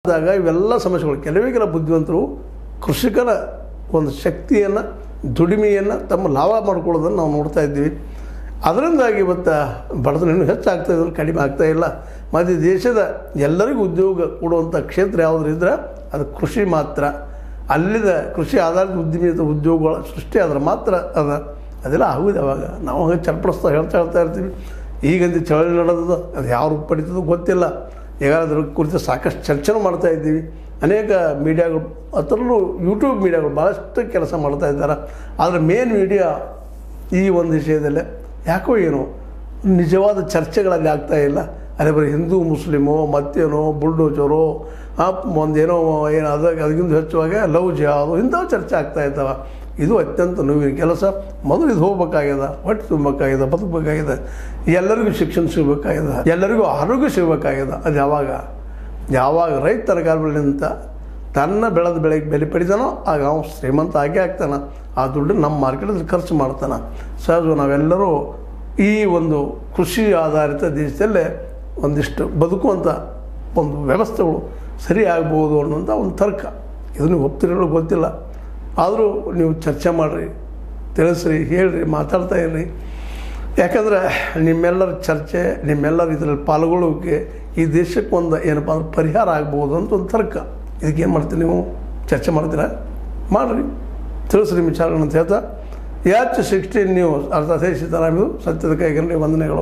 ಆದಾಗ ಇವೆಲ್ಲ ಸಮಸ್ಯೆಗಳು ಕೆಲವೇ ಬುದ್ಧಿವಂತರು ಕೃಷಿಕರ ಒಂದು ಶಕ್ತಿಯನ್ನು ದುಡಿಮೆಯನ್ನು ತಮ್ಮ ಲಾಭ ಮಾಡ್ಕೊಳ್ಳೋದನ್ನು ನಾವು ನೋಡ್ತಾ ಇದ್ದೀವಿ. ಅದರಿಂದಾಗಿ ಇವತ್ತು ಬಡತನ ಇನ್ನೂ ಹೆಚ್ಚಾಗ್ತಾ ಇದ್ದರೆ ಕಡಿಮೆ ಆಗ್ತಾಯಿಲ್ಲ. ಮತ್ತು ದೇಶದ ಎಲ್ಲರಿಗೂ ಉದ್ಯೋಗ ಕೊಡುವಂಥ ಕ್ಷೇತ್ರ ಯಾವುದ್ರು ಇದ್ದರೆ ಅದು ಕೃಷಿ ಮಾತ್ರ. ಅಲ್ಲಿದ ಕೃಷಿ ಆಧಾರಿತ ಉದ್ಯಮಿತ ಉದ್ಯೋಗಗಳ ಸೃಷ್ಟಿ ಆದ್ರೆ ಮಾತ್ರ ಅದೆಲ್ಲ ಆಗುವುದು. ಅವಾಗ ನಾವು ಹಂಗೆ ಚರ್ಪಡಿಸ್ತಾ ಹೇಳ್ತಾ ಇರ್ತೀವಿ. ಈಗಂತ ಚಳವಳಿ ನಡೆದದು ಅದು ಯಾವ ರೂಪ ಪಡಿತದೋ ಗೊತ್ತಿಲ್ಲ. ಈಗ ಅದ್ರ ಕುರಿತು ಸಾಕಷ್ಟು ಚರ್ಚೆನೂ ಮಾಡ್ತಾ ಇದ್ದೀವಿ. ಅನೇಕ ಮೀಡಿಯಾಗಳು ಅದರಲ್ಲೂ ಯೂಟ್ಯೂಬ್ ಮೀಡಿಯಾಗಳು ಭಾಳಷ್ಟು ಕೆಲಸ ಮಾಡ್ತಾ ಇದ್ದಾರೆ. ಆದರೆ ಮೇನ್ ಮೀಡಿಯಾ ಈ ಒಂದು ವಿಷಯದಲ್ಲೇ ಯಾಕೋ ಏನೋ ನಿಜವಾದ ಚರ್ಚೆಗಳಲ್ಲಿ ಆಗ್ತಾಯಿಲ್ಲ. ಅದೇ ಬರೀ ಹಿಂದೂ ಮುಸ್ಲಿಮೋ ಮತ್ತೇನೋ ಬುಲ್ಡೋಜರೋ ಒಂದೇನೋ ಏನು ಅದಕ್ಕಿಂತ ಹೆಚ್ಚುವಾಗ ಲವ್ ಜಿಹಾದು ಇಂಥವು ಚರ್ಚೆ ಆಗ್ತಾ ಇದ್ದಾವೆ. ಇದು ಅತ್ಯಂತ ನೋವಿನ ಕೆಲಸ. ಮೊದಲು ಇದು ಹೋಗ್ಬೇಕಾಗ್ಯದ, ಹೊಟ್ಟೆ ತುಂಬಬೇಕಾಗ್ಯದ, ಬದುಕಬೇಕಾಗಿದೆ, ಎಲ್ಲರಿಗೂ ಶಿಕ್ಷಣ ಸಿಗಬೇಕಾಗ್ಯದ, ಎಲ್ಲರಿಗೂ ಆರೋಗ್ಯ ಸಿಗಬೇಕಾಗ್ಯದ. ಅದು ಯಾವಾಗ ರೈತ ತರಕಾರಿಗಳಿಂದ ತನ್ನ ಬೆಳೆದ ಬೆಳೆಗೆ ಬೆಲೆ ಪಡಿತಾನೋ ಆಗ ಅವನು ಶ್ರೀಮಂತ ಆಗ್ತಾನೆ. ಆ ದುಡ್ಡು ನಮ್ಮ ಮಾರ್ಕೆಟಲ್ಲಿ ಖರ್ಚು ಮಾಡ್ತಾನೆ. ಸಹಜ ನಾವೆಲ್ಲರೂ ಈ ಒಂದು ಕೃಷಿ ಆಧಾರಿತ ದೇಶದಲ್ಲೇ ಒಂದಿಷ್ಟು ಬದುಕುವಂಥ ಒಂದು ವ್ಯವಸ್ಥೆಗಳು ಸರಿ ಆಗ್ಬೋದು ಅನ್ನೋಂಥ ಒಂದು ತರ್ಕ. ಇದನ್ನು ಒಪ್ತಿರೋ ಗೊತ್ತಿಲ್ಲ. ಆದರೂ ನೀವು ಚರ್ಚೆ ಮಾಡಿರಿ, ತಿಳಿಸ್ರಿ, ಹೇಳ್ರಿ, ಮಾತಾಡ್ತಾ ಇರ್ರಿ. ಯಾಕಂದರೆ ನಿಮ್ಮೆಲ್ಲರ ಚರ್ಚೆ, ನಿಮ್ಮೆಲ್ಲರ ಇದರಲ್ಲಿ ಪಾಲ್ಗೊಳ್ಳೋಕೆ ಈ ದೇಶಕ್ಕೆ ಒಂದು ಏನಪ್ಪ ಅಂದ್ರೆ ಪರಿಹಾರ ಆಗ್ಬೋದು ಅಂತ ಒಂದು ತರ್ಕ. ಇದಕ್ಕೇನು ಮಾಡ್ತೀರಿ ನೀವು? ಚರ್ಚೆ ಮಾಡ್ತೀರಾ? ಮಾಡಿರಿ, ತಿಳಿಸ್ರಿ ವಿಚಾರಗಳನ್ನ ಅಂತ ಹೇಳ್ತಾ H16 ನ್ಯೂಸ್ ಅರ್ಥಾತ್ ಸೀತಾರಾಮ್ ಸತ್ಯದ ಕೈಗಂಡಿ ವಂದನೆಗಳು.